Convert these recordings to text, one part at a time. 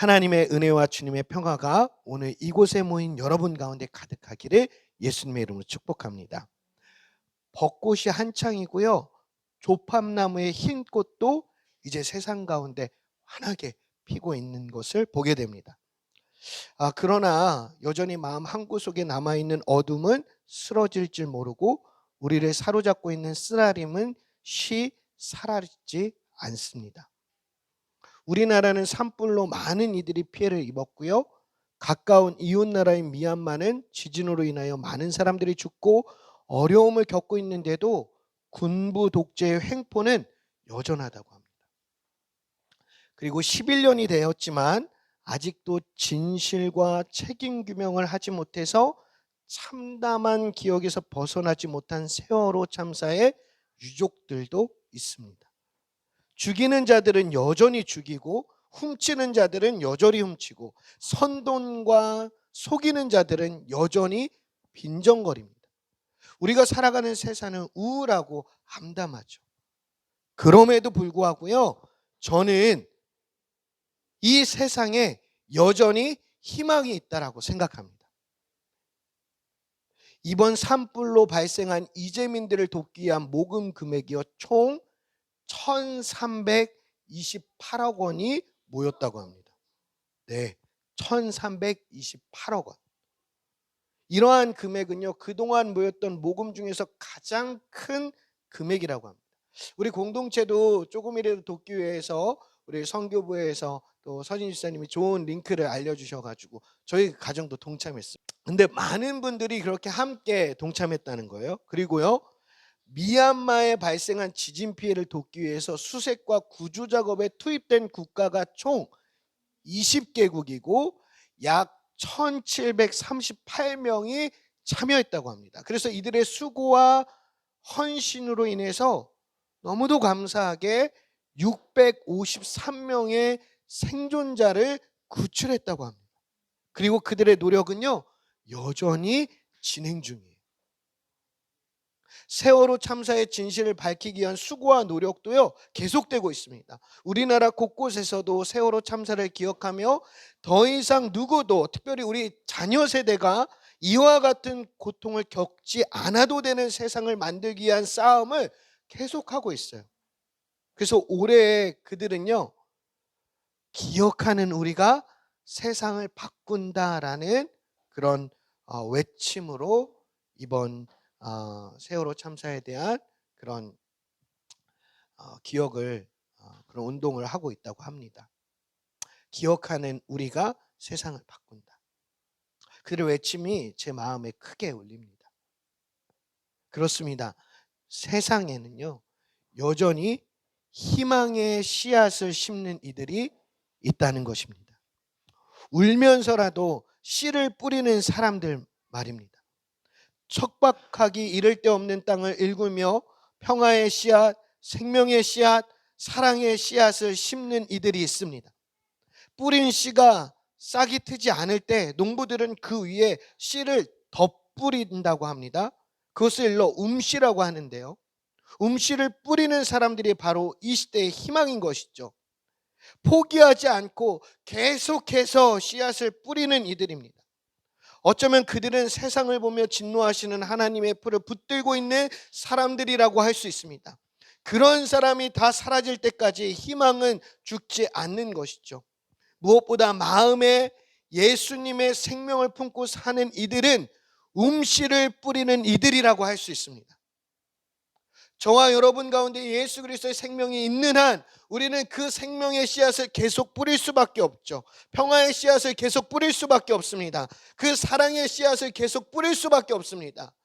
하나님의 은혜와 주님의 평화가 오늘 이곳에 모인 여러분 가운데 가득하기를 예수님의 이름으로 축복합니다. 벚꽃이 한창이고요. 조팝나무의 흰 꽃도 이제 세상 가운데 환하게 피고 있는 것을 보게 됩니다. 그러나 여전히 마음 한구석에 남아있는 어둠은 쓰러질 줄 모르고 우리를 사로잡고 있는 쓰라림은 쉬 사라지지 않습니다. 우리나라는 산불로 많은 이들이 피해를 입었고요. 가까운 이웃나라인 미얀마는 지진으로 인하여 많은 사람들이 죽고 어려움을 겪고 있는데도 군부 독재의 횡포는 여전하다고 합니다. 그리고 11년이 되었지만 아직도 진실과 책임 규명을 하지 못해서 참담한 기억에서 벗어나지 못한 세월호 참사의 유족들도 있습니다. 죽이는 자들은 여전히 죽이고 훔치는 자들은 여전히 훔치고 선동과 속이는 자들은 여전히 빈정거립니다. 우리가 살아가는 세상은 우울하고 암담하죠. 그럼에도 불구하고요, 저는 이 세상에 여전히 희망이 있다라고 생각합니다. 이번 산불로 발생한 이재민들을 돕기 위한 모금 금액이요, 총 1328억 원이 모였다고 합니다. 네, 1328억 원. 이러한 금액은요, 그동안 모였던 모금 중에서 가장 큰 금액이라고 합니다. 우리 공동체도 조금이라도 돕기 위해서 우리 선교부에서 또 서진 집사님이 좋은 링크를 알려주셔가지고 저희 가정도 동참했어요. 근데 많은 분들이 그렇게 함께 동참했다는 거예요. 그리고요, 미얀마에 발생한 지진 피해를 돕기 위해서 수색과 구조 작업에 투입된 국가가 총 20개국이고 약 1738명이 참여했다고 합니다. 그래서 이들의 수고와 헌신으로 인해서 너무도 감사하게 653명의 생존자를 구출했다고 합니다. 그리고 그들의 노력은요, 여전히 진행 중이에요. 세월호 참사의 진실을 밝히기 위한 수고와 노력도요, 계속되고 있습니다. 우리나라 곳곳에서도 세월호 참사를 기억하며 더 이상 누구도, 특별히 우리 자녀 세대가 이와 같은 고통을 겪지 않아도 되는 세상을 만들기 위한 싸움을 계속하고 있어요. 그래서 올해 그들은요, 기억하는 우리가 세상을 바꾼다라는 그런 외침으로 이번 세월호 참사에 대한 그런 기억을 그런 운동을 하고 있다고 합니다. 기억하는 우리가 세상을 바꾼다. 그들의 외침이 제 마음에 크게 울립니다. 그렇습니다. 세상에는요, 여전히 희망의 씨앗을 심는 이들이 있다는 것입니다. 울면서라도 씨를 뿌리는 사람들 말입니다. 척박하기 이를 데 없는 땅을 일구며 평화의 씨앗, 생명의 씨앗, 사랑의 씨앗을 심는 이들이 있습니다. 뿌린 씨가 싹이 트지 않을 때 농부들은 그 위에 씨를 덧뿌린다고 합니다. 그것을 일러 움씨라고 하는데요, 움씨를 뿌리는 사람들이 바로 이 시대의 희망인 것이죠. 포기하지 않고 계속해서 씨앗을 뿌리는 이들입니다. 어쩌면 그들은 세상을 보며 진노하시는 하나님의 풀을 붙들고 있는 사람들이라고 할 수 있습니다. 그런 사람이 다 사라질 때까지 희망은 죽지 않는 것이죠. 무엇보다 마음에 예수님의 생명을 품고 사는 이들은 움씨를 뿌리는 이들이라고 할 수 있습니다. 저와 여러분 가운데 예수 그리스도의 생명이 있는 한 우리는 그 생명의 씨앗을 계속 뿌릴 수밖에 없죠. 평화의 씨앗을 계속 뿌릴 수밖에 없습니다. 그 사랑의 씨앗을 계속 뿌릴 수밖에 없습니다.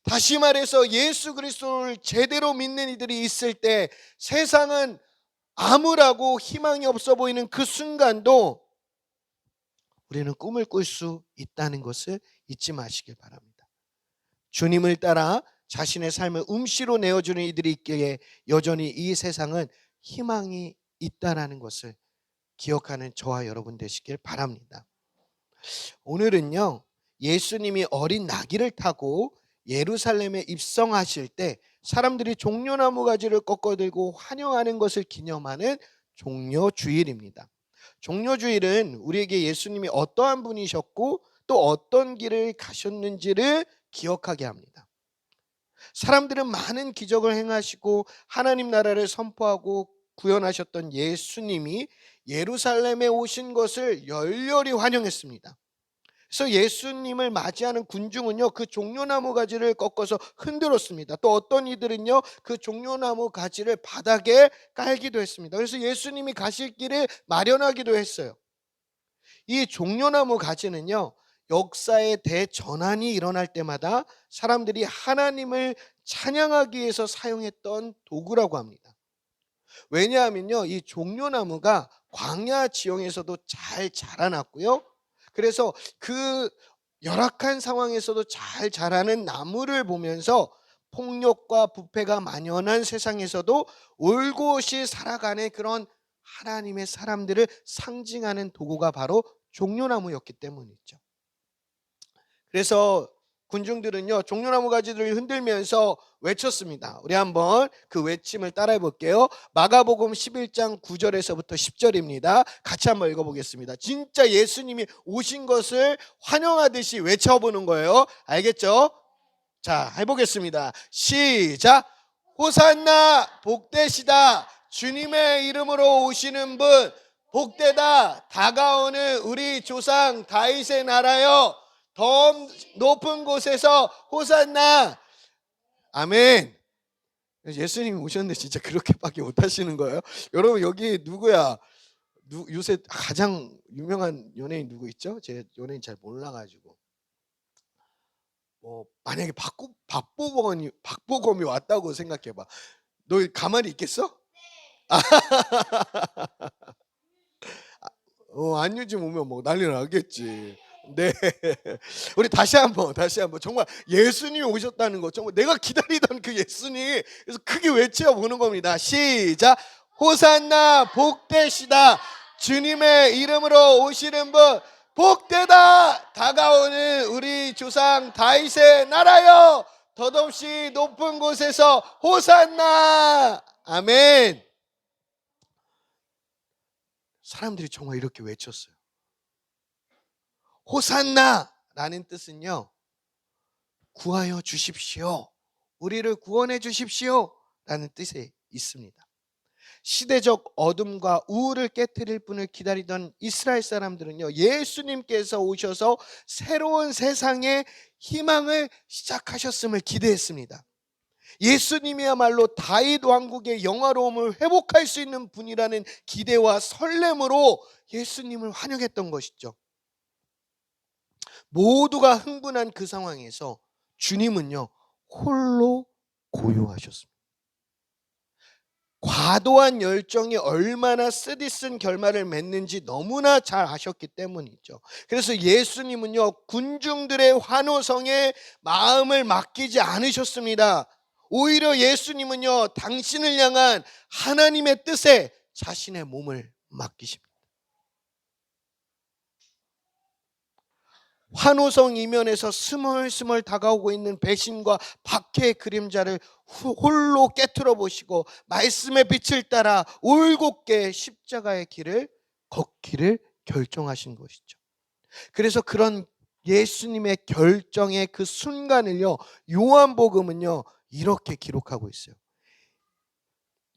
다시 말해서 예수 그리스도를 제대로 믿는 이들이 있을 때 세상은 암울하고 희망이 없어 보이는 그 순간도 우리는 꿈을 꿀 수 있다는 것을 잊지 마시길 바랍니다. 주님을 따라 자신의 삶을 움씨로 내어주는 이들이 있기에 여전히 이 세상은 희망이 있다는 것을 기억하는 저와 여러분 되시길 바랍니다. 오늘은요, 예수님이 어린 나귀를 타고 예루살렘에 입성하실 때 사람들이 종려나무 가지를 꺾어들고 환영하는 것을 기념하는 종려주일입니다. 종려주일은 우리에게 예수님이 어떠한 분이셨고 또 어떤 길을 가셨는지를 기억하게 합니다. 사람들은 많은 기적을 행하시고 하나님 나라를 선포하고 구현하셨던 예수님이 예루살렘에 오신 것을 열렬히 환영했습니다. 그래서 예수님을 맞이하는 군중은요, 그 종려나무 가지를 꺾어서 흔들었습니다. 또 어떤 이들은요, 그 종려나무 가지를 바닥에 깔기도 했습니다. 그래서 예수님이 가실 길을 마련하기도 했어요. 이 종려나무 가지는요, 역사의 대전환이 일어날 때마다 사람들이 하나님을 찬양하기 위해서 사용했던 도구라고 합니다. 왜냐하면요, 이 종려나무가 광야 지형에서도 잘 자라났고요. 그래서 그 열악한 상황에서도 잘 자라는 나무를 보면서 폭력과 부패가 만연한 세상에서도 올곧이 살아가는 그런 하나님의 사람들을 상징하는 도구가 바로 종려나무였기 때문이죠. 그래서 군중들은요, 종려나무 가지를 흔들면서 외쳤습니다. 우리 한번 그 외침을 따라해 볼게요. 마가복음 11장 9절에서부터 10절입니다. 같이 한번 읽어보겠습니다. 진짜 예수님이 오신 것을 환영하듯이 외쳐보는 거예요. 알겠죠? 자, 해보겠습니다. 시작. 호산나, 복되시다. 주님의 이름으로 오시는 분 복되다. 다가오는 우리 조상 다윗의 나라여, 더 높은 곳에서 호산나. 아멘. 예수님이 오셨는데 진짜 그렇게밖에 못하시는 거예요? 여러분, 여기 누구야? 요새 가장 유명한 연예인 누구 있죠? 제 연예인 잘 몰라가지고. 만약에 박보검이 왔다고 생각해봐. 너 가만히 있겠어? 안유진 오면 뭐 난리 나겠지. 네. 우리 다시 한번 정말 예수님이 오셨다는 거, 정말 내가 기다리던 그 예수님, 그래서 크게 외쳐보는 겁니다. 시작. 호산나, 복되시다. 주님의 이름으로 오시는 분 복되다. 다가오는 우리 조상 다윗의 나라여, 덧없이 높은 곳에서 호산나. 아멘. 사람들이 정말 이렇게 외쳤어요. 호산나라는 뜻은요, 구하여 주십시오, 우리를 구원해 주십시오 라는 뜻이 있습니다. 시대적 어둠과 우울을 깨트릴 분을 기다리던 이스라엘 사람들은요, 예수님께서 오셔서 새로운 세상의 희망을 시작하셨음을 기대했습니다. 예수님이야말로 다윗 왕국의 영화로움을 회복할 수 있는 분이라는 기대와 설렘으로 예수님을 환영했던 것이죠. 모두가 흥분한 그 상황에서 주님은요, 홀로 고요하셨습니다. 과도한 열정이 얼마나 쓰디쓴 결말을 맺는지 너무나 잘 아셨기 때문이죠. 그래서 예수님은요, 군중들의 환호성에 마음을 맡기지 않으셨습니다. 오히려 예수님은요, 당신을 향한 하나님의 뜻에 자신의 몸을 맡기십니다. 환호성 이면에서 스멀스멀 다가오고 있는 배신과 박해의 그림자를 홀로 깨트려 보시고 말씀의 빛을 따라 올곧게 십자가의 길을 걷기를 결정하신 것이죠. 그래서 그런 예수님의 결정의 그 순간을요, 요한복음은요 이렇게 기록하고 있어요.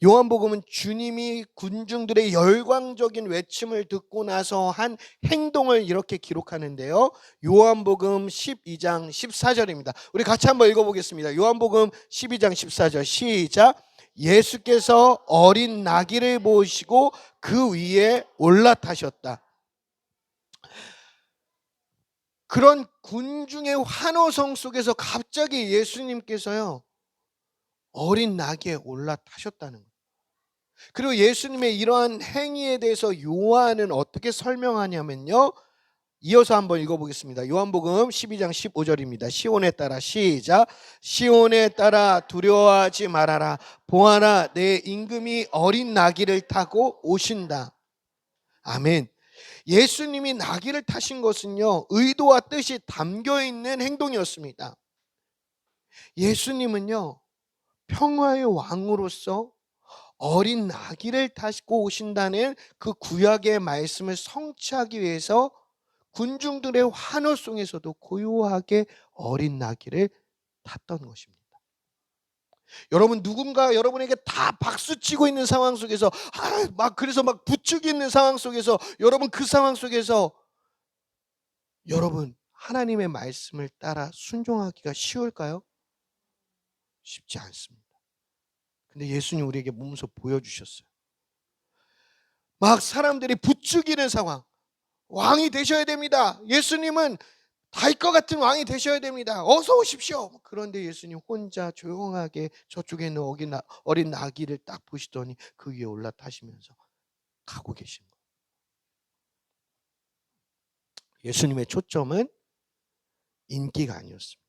요한복음은 주님이 군중들의 열광적인 외침을 듣고 나서 한 행동을 이렇게 기록하는데요, 요한복음 12장 14절입니다. 우리 같이 한번 읽어보겠습니다. 요한복음 12장 14절 시작. 예수께서 어린 나귀를 모시고 그 위에 올라타셨다. 그런 군중의 환호성 속에서 갑자기 예수님께서요, 어린 나귀에 올라타셨다는 거예요. 그리고 예수님의 이러한 행위에 대해서 요한은 어떻게 설명하냐면요, 이어서 한번 읽어보겠습니다. 요한복음 12장 15절입니다. 시온에 따라 시작. 시온에 따라 두려워하지 말아라. 보아라, 내 임금이 어린 나귀를 타고 오신다. 아멘. 예수님이 나귀를 타신 것은요, 의도와 뜻이 담겨있는 행동이었습니다. 예수님은요, 평화의 왕으로서 어린 나귀를 타고 오신다는 그 구약의 말씀을 성취하기 위해서 군중들의 환호 속에서도 고요하게 어린 나귀를 탔던 것입니다. 여러분, 누군가 여러분에게 다 박수치고 있는 상황 속에서 그래서 막 부추기 있는 상황 속에서 여러분, 그 상황 속에서 여러분 하나님의 말씀을 따라 순종하기가 쉬울까요? 쉽지 않습니다. 근데 예수님 우리에게 몸소 보여주셨어요. 막 사람들이 부추기는 상황, 왕이 되셔야 됩니다. 예수님은 다윗과 같은 왕이 되셔야 됩니다. 어서 오십시오. 그런데 예수님 혼자 조용하게 저쪽에 있는 어린 나귀를 딱 보시더니 그 위에 올라타시면서 가고 계신 거예요. 예수님의 초점은 인기가 아니었습니다.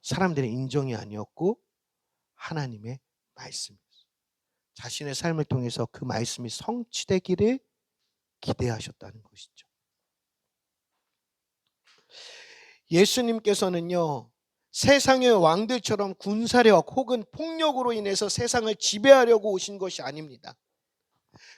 사람들의 인정이 아니었고 하나님의 말씀이었어요. 자신의 삶을 통해서 그 말씀이 성취되기를 기대하셨다는 것이죠. 예수님께서는요, 세상의 왕들처럼 군사력 혹은 폭력으로 인해서 세상을 지배하려고 오신 것이 아닙니다.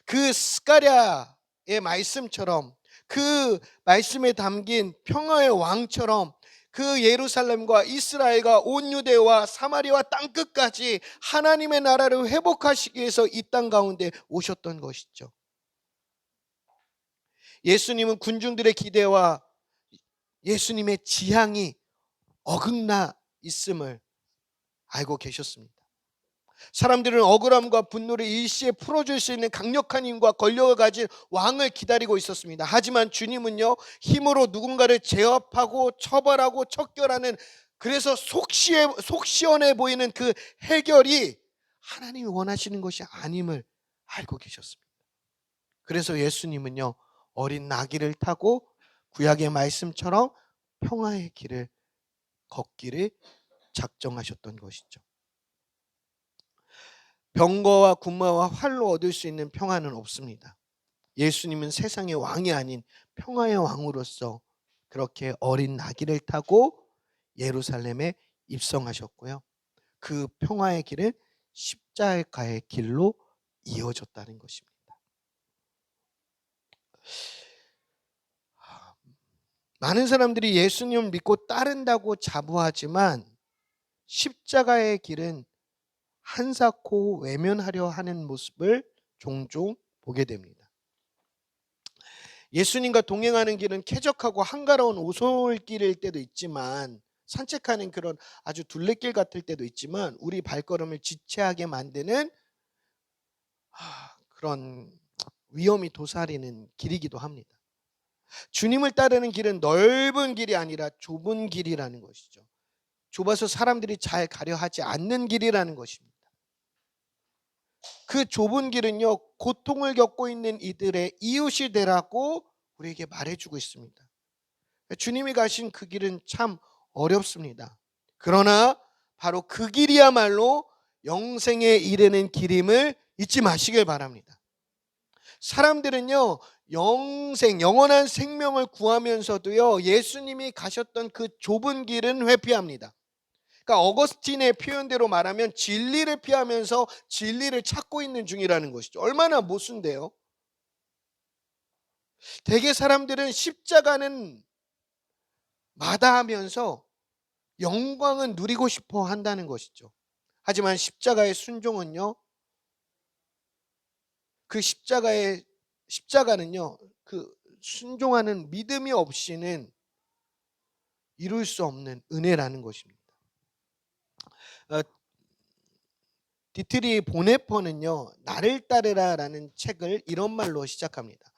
그 스가랴의 말씀처럼, 그 말씀에 담긴 평화의 왕처럼 그 예루살렘과 이스라엘과 온 유대와 사마리아와 땅끝까지 하나님의 나라를 회복하시기 위해서 이 땅 가운데 오셨던 것이죠. 예수님은 군중들의 기대와 예수님의 지향이 어긋나 있음을 알고 계셨습니다. 사람들은 억울함과 분노를 일시에 풀어줄 수 있는 강력한 힘과 권력을 가진 왕을 기다리고 있었습니다. 하지만 주님은요, 힘으로 누군가를 제압하고 처벌하고 척결하는, 그래서 속 시원해 보이는 그 해결이 하나님이 원하시는 것이 아님을 알고 계셨습니다. 그래서 예수님은요, 어린 나귀를 타고 구약의 말씀처럼 평화의 길을 걷기를 작정하셨던 것이죠. 병거와 군마와 활로 얻을 수 있는 평화는 없습니다. 예수님은 세상의 왕이 아닌 평화의 왕으로서 그렇게 어린 나귀를 타고 예루살렘에 입성하셨고요. 그 평화의 길은 십자가의 길로 이어졌다는 것입니다. 많은 사람들이 예수님을 믿고 따른다고 자부하지만 십자가의 길은 한사코 외면하려 하는 모습을 종종 보게 됩니다. 예수님과 동행하는 길은 쾌적하고 한가로운 오솔길일 때도 있지만, 산책하는 그런 아주 둘레길 같을 때도 있지만, 우리 발걸음을 지체하게 만드는 그런 위험이 도사리는 길이기도 합니다. 주님을 따르는 길은 넓은 길이 아니라 좁은 길이라는 것이죠. 좁아서 사람들이 잘 가려 하지 않는 길이라는 것입니다. 그 좁은 길은요, 고통을 겪고 있는 이들의 이웃이 되라고 우리에게 말해주고 있습니다. 주님이 가신 그 길은 참 어렵습니다. 그러나 바로 그 길이야말로 영생에 이르는 길임을 잊지 마시길 바랍니다. 사람들은요, 영원한 생명을 구하면서도요, 예수님이 가셨던 그 좁은 길은 회피합니다. 그러니까 어거스틴의 표현대로 말하면 진리를 피하면서 진리를 찾고 있는 중이라는 것이죠. 얼마나 모순돼요. 대개 사람들은 십자가는 마다하면서 영광은 누리고 싶어 한다는 것이죠. 하지만 십자가의 순종은요, 그 십자가는요, 그 순종하는 믿음이 없이는 이룰 수 없는 은혜라는 것입니다. 디트리 보네퍼는요, 나를 따르라라는 책을 이런 말로 시작합니다.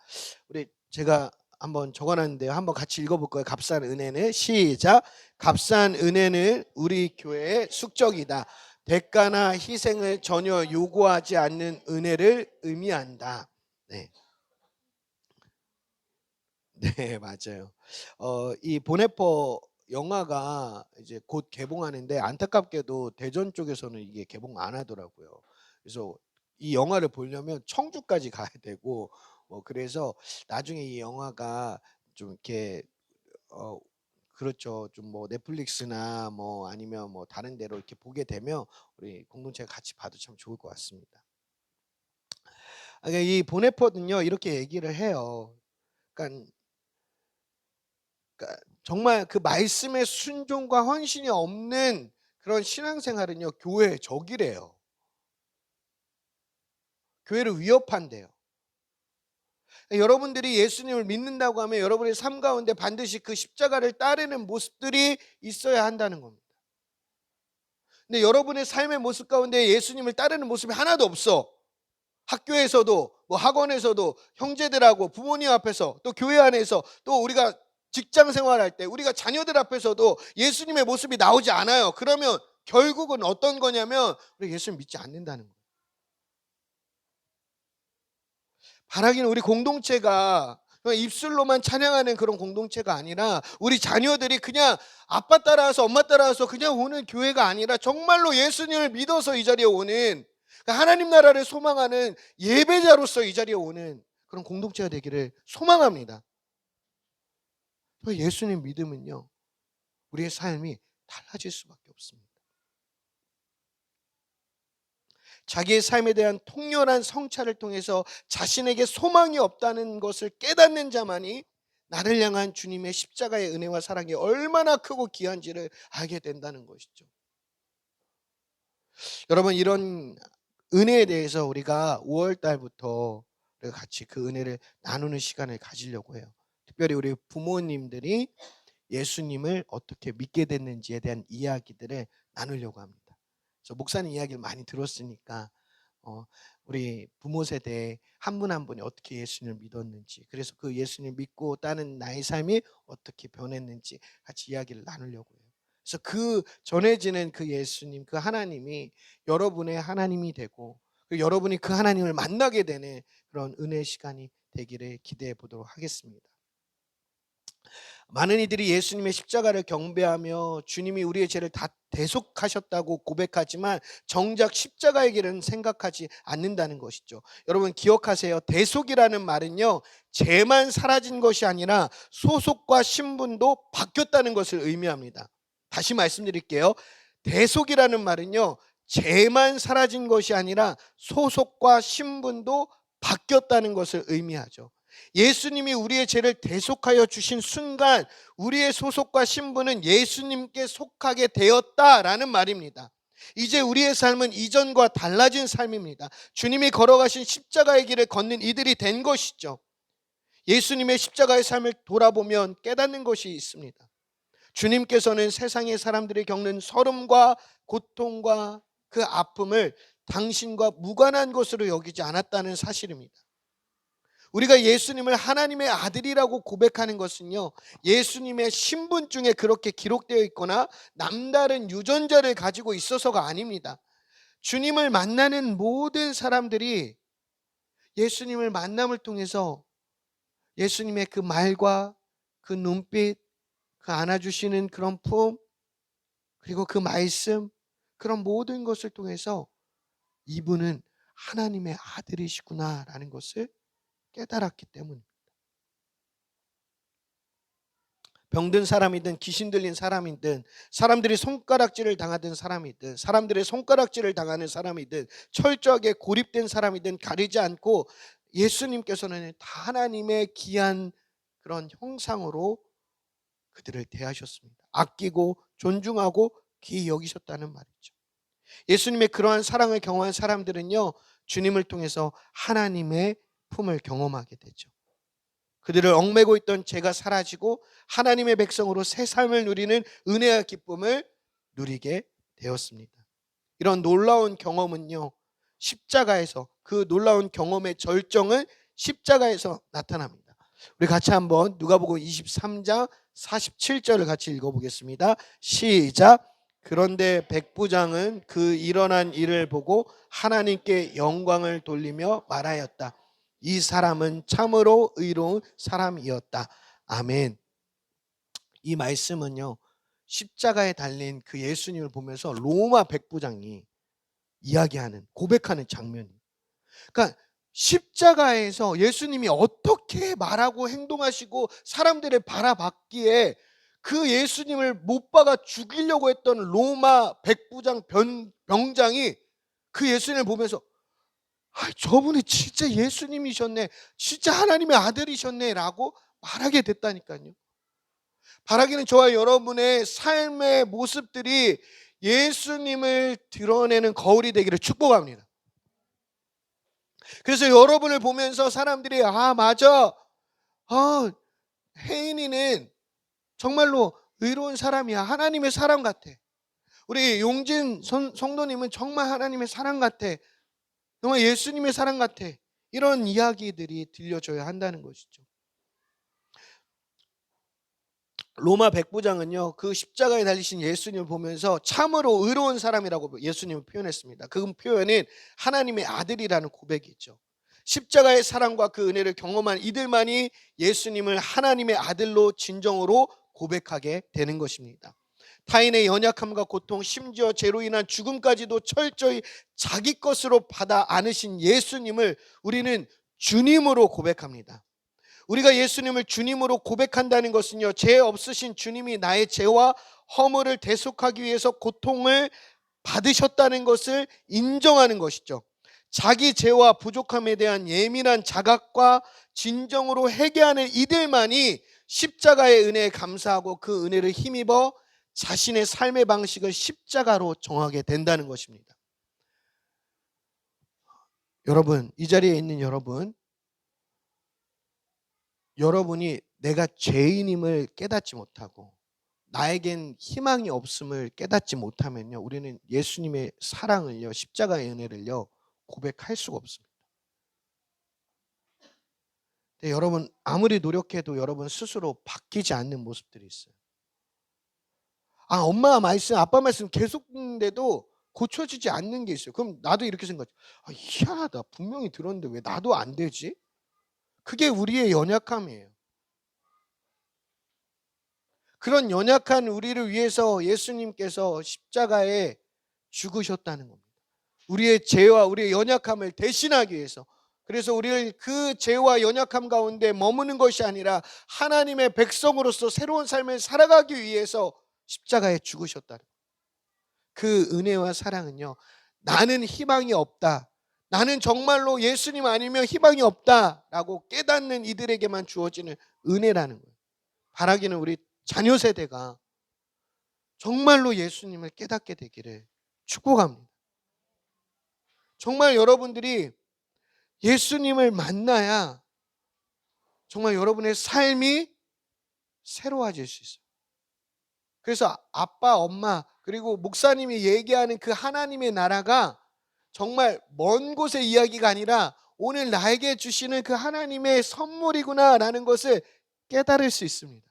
제가 한번 적어놨는데요, 한번 같이 읽어볼까요? 값싼 은혜는, 시작. 값싼 은혜는 우리 교회의 숙적이다. 대가나 희생을 전혀 요구하지 않는 은혜를 의미한다. 네, 네, 맞아요. 이 보네퍼 영화가 이제 곧 개봉하는데, 안타깝게도 대전 쪽에서는 이게 개봉 안 하더라고요. 그래서 이 영화를 보려면 청주까지 가야 되고, 그래서 나중에 이 영화가 좀 이렇게 그렇죠. 좀 뭐 넷플릭스나 뭐 아니면 뭐 다른 데로 이렇게 보게 되면 우리 공동체가 같이 봐도 참 좋을 것 같습니다. 그러니까 이 보네포는요 이렇게 얘기를 해요. 그러니까 정말 그 말씀의 순종과 헌신이 없는 그런 신앙생활은요 교회의 적이래요. 교회를 위협한대요. 여러분들이 예수님을 믿는다고 하면 여러분의 삶 가운데 반드시 그 십자가를 따르는 모습들이 있어야 한다는 겁니다. 근데 여러분의 삶의 모습 가운데 예수님을 따르는 모습이 하나도 없어. 학교에서도 뭐 학원에서도 형제들하고 부모님 앞에서 또 교회 안에서 또 우리가 직장 생활할 때 우리가 자녀들 앞에서도 예수님의 모습이 나오지 않아요. 그러면 결국은 어떤 거냐면 우리 예수님 믿지 않는다는 거예요. 바라기는 우리 공동체가 그냥 입술로만 찬양하는 그런 공동체가 아니라 우리 자녀들이 그냥 아빠 따라와서 엄마 따라와서 그냥 오는 교회가 아니라 정말로 예수님을 믿어서 이 자리에 오는, 그러니까 하나님 나라를 소망하는 예배자로서 이 자리에 오는 그런 공동체가 되기를 소망합니다. 예수님 믿으면요 우리의 삶이 달라질 수밖에 없습니다. 자기의 삶에 대한 통렬한 성찰을 통해서 자신에게 소망이 없다는 것을 깨닫는 자만이 나를 향한 주님의 십자가의 은혜와 사랑이 얼마나 크고 귀한지를 알게 된다는 것이죠. 여러분, 이런 은혜에 대해서 우리가 5월 달부터 같이 그 은혜를 나누는 시간을 가지려고 해요. 특별히 우리 부모님들이 예수님을 어떻게 믿게 됐는지에 대한 이야기들을 나누려고 합니다. 그래서 목사님 이야기를 많이 들었으니까 우리 부모 세대에 한 분 한 분이 어떻게 예수님을 믿었는지, 그래서 그 예수님을 믿고 따는 나의 삶이 어떻게 변했는지 같이 이야기를 나누려고 해요. 그래서 그 전해지는 그 예수님, 그 하나님이 여러분의 하나님이 되고 여러분이 그 하나님을 만나게 되는 그런 은혜의 시간이 되기를 기대해 보도록 하겠습니다. 많은 이들이 예수님의 십자가를 경배하며 주님이 우리의 죄를 다 대속하셨다고 고백하지만 정작 십자가의 길은 생각하지 않는다는 것이죠. 여러분 기억하세요. 대속이라는 말은요 죄만 사라진 것이 아니라 소속과 신분도 바뀌었다는 것을 의미합니다. 다시 말씀드릴게요. 대속이라는 말은요 죄만 사라진 것이 아니라 소속과 신분도 바뀌었다는 것을 의미하죠. 예수님이 우리의 죄를 대속하여 주신 순간 우리의 소속과 신분은 예수님께 속하게 되었다라는 말입니다. 이제 우리의 삶은 이전과 달라진 삶입니다. 주님이 걸어가신 십자가의 길을 걷는 이들이 된 것이죠. 예수님의 십자가의 삶을 돌아보면 깨닫는 것이 있습니다. 주님께서는 세상의 사람들이 겪는 서름과 고통과 그 아픔을 당신과 무관한 것으로 여기지 않았다는 사실입니다. 우리가 예수님을 하나님의 아들이라고 고백하는 것은요 예수님의 신분증에 그렇게 기록되어 있거나 남다른 유전자를 가지고 있어서가 아닙니다. 주님을 만나는 모든 사람들이 예수님을 만남을 통해서 예수님의 그 말과 그 눈빛, 그 안아주시는 그런 품, 그리고 그 말씀, 그런 모든 것을 통해서 이분은 하나님의 아들이시구나라는 것을 깨달았기 때문입니다. 병든 사람이든 귀신 들린 사람이든 사람들이 손가락질을 당하던 사람이든 사람들의 손가락질을 당하는 사람이든 철저하게 고립된 사람이든 가리지 않고 예수님께서는 다 하나님의 귀한 그런 형상으로 그들을 대하셨습니다. 아끼고 존중하고 귀히 여기셨다는 말이죠. 예수님의 그러한 사랑을 경험한 사람들은요 주님을 통해서 하나님의 품을 경험하게 되죠. 그들을 얽매고 있던 죄가 사라지고 하나님의 백성으로 새 삶을 누리는 은혜와 기쁨을 누리게 되었습니다. 이런 놀라운 경험은요 십자가에서, 그 놀라운 경험의 절정은 십자가에서 나타납니다. 우리 같이 한번 누가복음 23장 47절을 같이 읽어보겠습니다. 시작. 그런데 백부장은 그 일어난 일을 보고 하나님께 영광을 돌리며 말하였다. 이 사람은 참으로 의로운 사람이었다. 아멘. 이 말씀은요 십자가에 달린 그 예수님을 보면서 로마 백부장이 이야기하는, 고백하는 장면이에요. 그러니까 십자가에서 예수님이 어떻게 말하고 행동하시고 사람들을 바라봤기에 그 예수님을 못 박아 죽이려고 했던 로마 백부장 병장이 그 예수님을 보면서 저분이 진짜 예수님이셨네, 진짜 하나님의 아들이셨네 라고 말하게 됐다니까요. 바라기는 저와 여러분의 삶의 모습들이 예수님을 드러내는 거울이 되기를 축복합니다. 그래서 여러분을 보면서 사람들이 맞아, 혜인이는 정말로 의로운 사람이야, 하나님의 사람 같아, 우리 용진 성도님은 정말 하나님의 사람 같아, 정말 예수님의 사랑 같아, 이런 이야기들이 들려줘야 한다는 것이죠. 로마 백부장은요, 그 십자가에 달리신 예수님을 보면서 참으로 의로운 사람이라고 예수님을 표현했습니다. 그 표현은 하나님의 아들이라는 고백이죠. 십자가의 사랑과 그 은혜를 경험한 이들만이 예수님을 하나님의 아들로 진정으로 고백하게 되는 것입니다. 타인의 연약함과 고통, 심지어 죄로 인한 죽음까지도 철저히 자기 것으로 받아 안으신 예수님을 우리는 주님으로 고백합니다. 우리가 예수님을 주님으로 고백한다는 것은요, 죄 없으신 주님이 나의 죄와 허물을 대속하기 위해서 고통을 받으셨다는 것을 인정하는 것이죠. 자기 죄와 부족함에 대한 예민한 자각과 진정으로 회개하는 이들만이 십자가의 은혜에 감사하고 그 은혜를 힘입어 자신의 삶의 방식을 십자가로 정하게 된다는 것입니다. 여러분, 이 자리에 있는 여러분이 내가 죄인임을 깨닫지 못하고 나에겐 희망이 없음을 깨닫지 못하면요, 우리는 예수님의 사랑을요, 십자가의 은혜를요, 고백할 수가 없습니다. 근데 여러분, 아무리 노력해도 여러분 스스로 바뀌지 않는 모습들이 있어요. 엄마 말씀, 아빠 말씀 계속 듣는데도 고쳐지지 않는 게 있어요. 그럼 나도 이렇게 생각해, 희한하다, 분명히 들었는데 왜 나도 안 되지? 그게 우리의 연약함이에요. 그런 연약한 우리를 위해서 예수님께서 십자가에 죽으셨다는 겁니다. 우리의 죄와 우리의 연약함을 대신하기 위해서. 그래서 우리를 그 죄와 연약함 가운데 머무는 것이 아니라 하나님의 백성으로서 새로운 삶을 살아가기 위해서 십자가에 죽으셨다는 거예요. 그 은혜와 사랑은요, 나는 희망이 없다, 나는 정말로 예수님 아니면 희망이 없다라고 깨닫는 이들에게만 주어지는 은혜라는 거예요. 바라기는 우리 자녀 세대가 정말로 예수님을 깨닫게 되기를 축복합니다. 정말 여러분들이 예수님을 만나야 정말 여러분의 삶이 새로워질 수 있어요. 그래서 아빠, 엄마, 그리고 목사님이 얘기하는 그 하나님의 나라가 정말 먼 곳의 이야기가 아니라 오늘 나에게 주시는 그 하나님의 선물이구나라는 것을 깨달을 수 있습니다.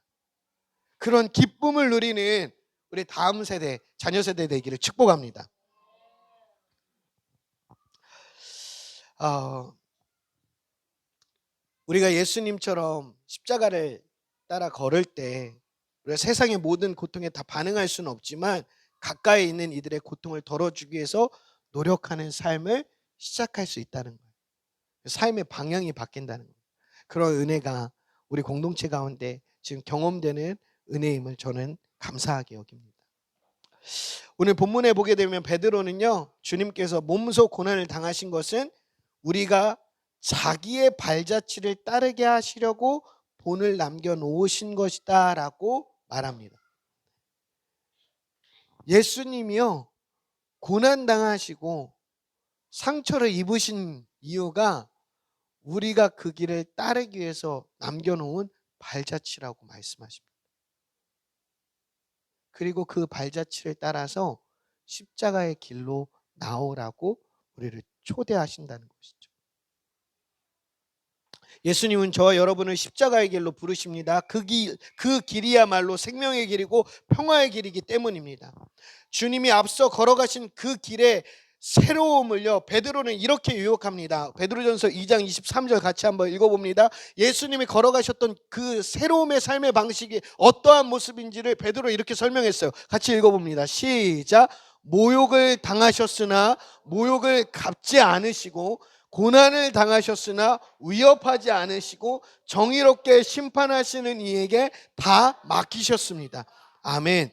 그런 기쁨을 누리는 우리 다음 세대, 자녀 세대 되기를 축복합니다. 우리가 예수님처럼 십자가를 따라 걸을 때 우리가 세상의 모든 고통에 다 반응할 수는 없지만 가까이 있는 이들의 고통을 덜어주기 위해서 노력하는 삶을 시작할 수 있다는 거예요. 삶의 방향이 바뀐다는 거예요. 그런 은혜가 우리 공동체 가운데 지금 경험되는 은혜임을 저는 감사하게 여깁니다. 오늘 본문에 보게 되면 베드로는요, 주님께서 몸소 고난을 당하신 것은 우리가 자기의 발자취를 따르게 하시려고 본을 남겨놓으신 것이다 라고 말합니다. 예수님이요, 고난당하시고 상처를 입으신 이유가 우리가 그 길을 따르기 위해서 남겨놓은 발자취라고 말씀하십니다. 그리고 그 발자취를 따라서 십자가의 길로 나오라고 우리를 초대하신다는 것이죠. 예수님은 저와 여러분을 십자가의 길로 부르십니다. 그 길이야말로 생명의 길이고 평화의 길이기 때문입니다. 주님이 앞서 걸어가신 그 길에 새로움을요, 베드로는 이렇게 유혹합니다. 베드로전서 2장 23절 같이 한번 읽어봅니다. 예수님이 걸어가셨던 그 새로움의 삶의 방식이 어떠한 모습인지를 베드로 이렇게 설명했어요. 같이 읽어봅니다. 시작. 모욕을 당하셨으나 모욕을 갚지 않으시고 고난을 당하셨으나 위협하지 않으시고 정의롭게 심판하시는 이에게 다 맡기셨습니다. 아멘.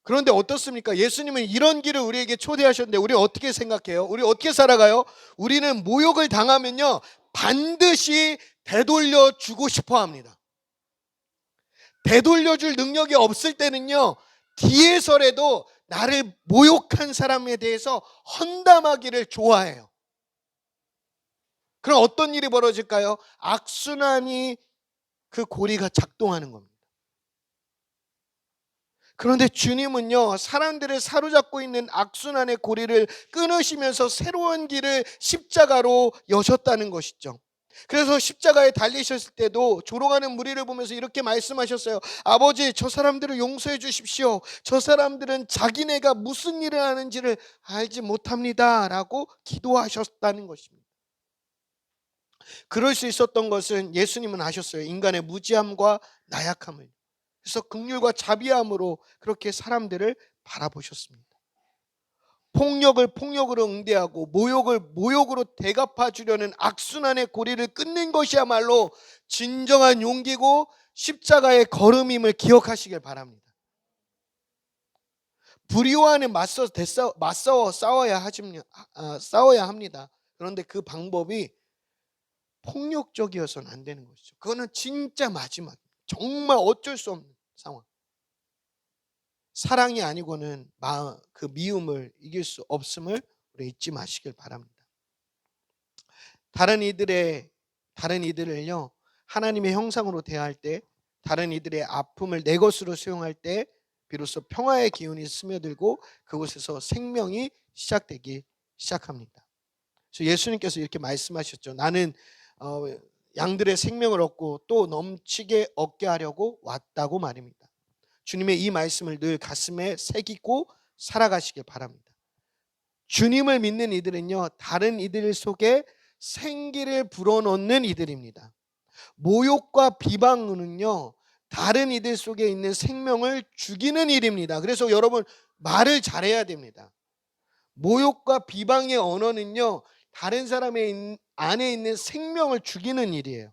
그런데 어떻습니까? 예수님은 이런 길을 우리에게 초대하셨는데 우리 어떻게 생각해요? 우리 어떻게 살아가요? 우리는 모욕을 당하면요 반드시 되돌려 주고 싶어 합니다. 되돌려 줄 능력이 없을 때는요 뒤에서라도 나를 모욕한 사람에 대해서 헌담하기를 좋아해요. 그럼 어떤 일이 벌어질까요? 악순환이 그 고리가 작동하는 겁니다. 그런데 주님은요 사람들을 사로잡고 있는 악순환의 고리를 끊으시면서 새로운 길을 십자가로 여셨다는 것이죠. 그래서 십자가에 달리셨을 때도 조롱하는 무리를 보면서 이렇게 말씀하셨어요. 아버지, 저 사람들을 용서해 주십시오. 저 사람들은 자기네가 무슨 일을 하는지를 알지 못합니다 라고 기도하셨다는 것입니다. 그럴 수 있었던 것은 예수님은 아셨어요. 인간의 무지함과 나약함을. 그래서 긍휼과 자비함으로 그렇게 사람들을 바라보셨습니다. 폭력을 폭력으로 응대하고 모욕을 모욕으로 대갚아 주려는 악순환의 고리를 끊는 것이야말로 진정한 용기고 십자가의 걸음임을 기억하시길 바랍니다. 불의와는 맞서 싸워야 합니다. 그런데 그 방법이 폭력적이어서는 안 되는 것이죠. 그거는 진짜 마지막, 정말 어쩔 수 없는 상황. 사랑이 아니고는 그 미움을 이길 수 없음을 우리 잊지 마시길 바랍니다. 다른 이들을요 하나님의 형상으로 대할 때, 다른 이들의 아픔을 내 것으로 수용할 때 비로소 평화의 기운이 스며들고 그곳에서 생명이 시작되기 시작합니다. 그래서 예수님께서 이렇게 말씀하셨죠. 나는 양들의 생명을 얻고 또 넘치게 얻게 하려고 왔다고 말입니다. 주님의 이 말씀을 늘 가슴에 새기고 살아가시길 바랍니다. 주님을 믿는 이들은요 다른 이들 속에 생기를 불어넣는 이들입니다. 모욕과 비방은요 다른 이들 속에 있는 생명을 죽이는 일입니다. 그래서 여러분 말을 잘해야 됩니다. 모욕과 비방의 언어는요 다른 사람의 안에 있는 생명을 죽이는 일이에요.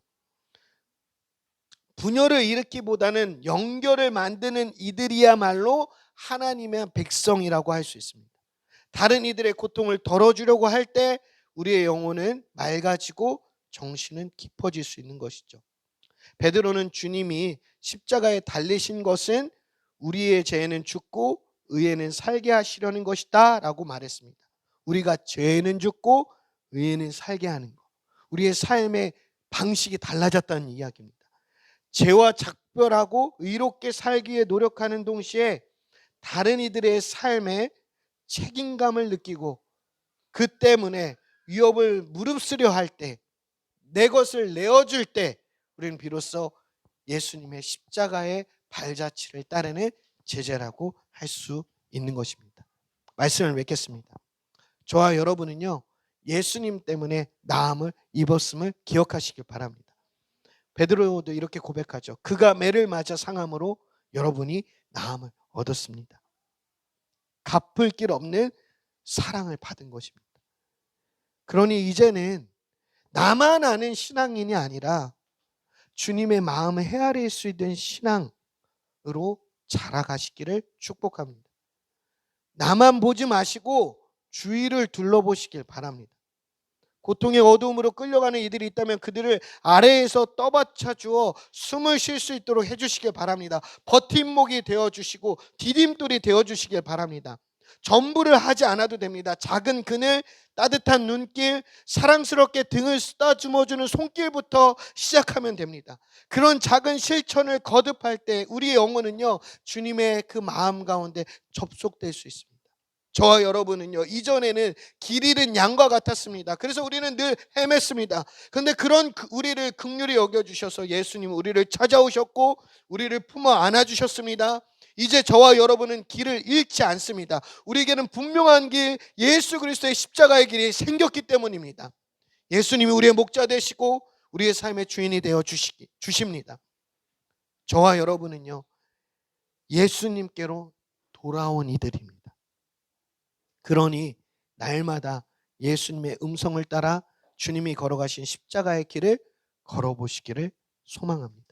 분열을 일으키기보다는 연결을 만드는 이들이야말로 하나님의 백성이라고 할 수 있습니다. 다른 이들의 고통을 덜어주려고 할 때 우리의 영혼은 맑아지고 정신은 깊어질 수 있는 것이죠. 베드로는 주님이 십자가에 달리신 것은 우리의 죄는 죽고 의에는 살게 하시려는 것이다 라고 말했습니다. 우리가 죄는 죽고 의에는 살게 하는 것, 우리의 삶의 방식이 달라졌다는 이야기입니다. 죄와 작별하고 의롭게 살기 위해 노력하는 동시에 다른 이들의 삶에 책임감을 느끼고 그 때문에 위협을 무릅쓰려 할 때, 내 것을 내어줄 때 우리는 비로소 예수님의 십자가의 발자취를 따르는 제자라고 할 수 있는 것입니다. 말씀을 맺겠습니다. 저와 여러분은요 예수님 때문에 나음을 입었음을 기억하시길 바랍니다. 베드로도 이렇게 고백하죠. 그가 매를 맞아 상함으로 여러분이 나음을 얻었습니다. 갚을 길 없는 사랑을 받은 것입니다. 그러니 이제는 나만 아는 신앙인이 아니라 주님의 마음을 헤아릴 수 있는 신앙으로 자라가시기를 축복합니다. 나만 보지 마시고 주위를 둘러보시길 바랍니다. 고통의 어두움으로 끌려가는 이들이 있다면 그들을 아래에서 떠받쳐 주어 숨을 쉴 수 있도록 해주시길 바랍니다. 버팀목이 되어주시고 디딤돌이 되어주시길 바랍니다. 전부를 하지 않아도 됩니다. 작은 그늘, 따뜻한 눈길, 사랑스럽게 등을 쓰다듬어주는 손길부터 시작하면 됩니다. 그런 작은 실천을 거듭할 때 우리의 영혼은요 주님의 그 마음 가운데 접속될 수 있습니다. 저와 여러분은요 이전에는 길 잃은 양과 같았습니다. 그래서 우리는 늘 헤맸습니다. 그런데 그런 우리를 긍휼히 여겨주셔서 예수님 우리를 찾아오셨고 우리를 품어 안아주셨습니다. 이제 저와 여러분은 길을 잃지 않습니다. 우리에게는 분명한 길, 예수 그리스도의 십자가의 길이 생겼기 때문입니다. 예수님이 우리의 목자 되시고 우리의 삶의 주인이 되어 주십니다. 저와 여러분은요 예수님께로 돌아온 이들입니다. 그러니 날마다 예수님의 음성을 따라 주님이 걸어가신 십자가의 길을 걸어보시기를 소망합니다.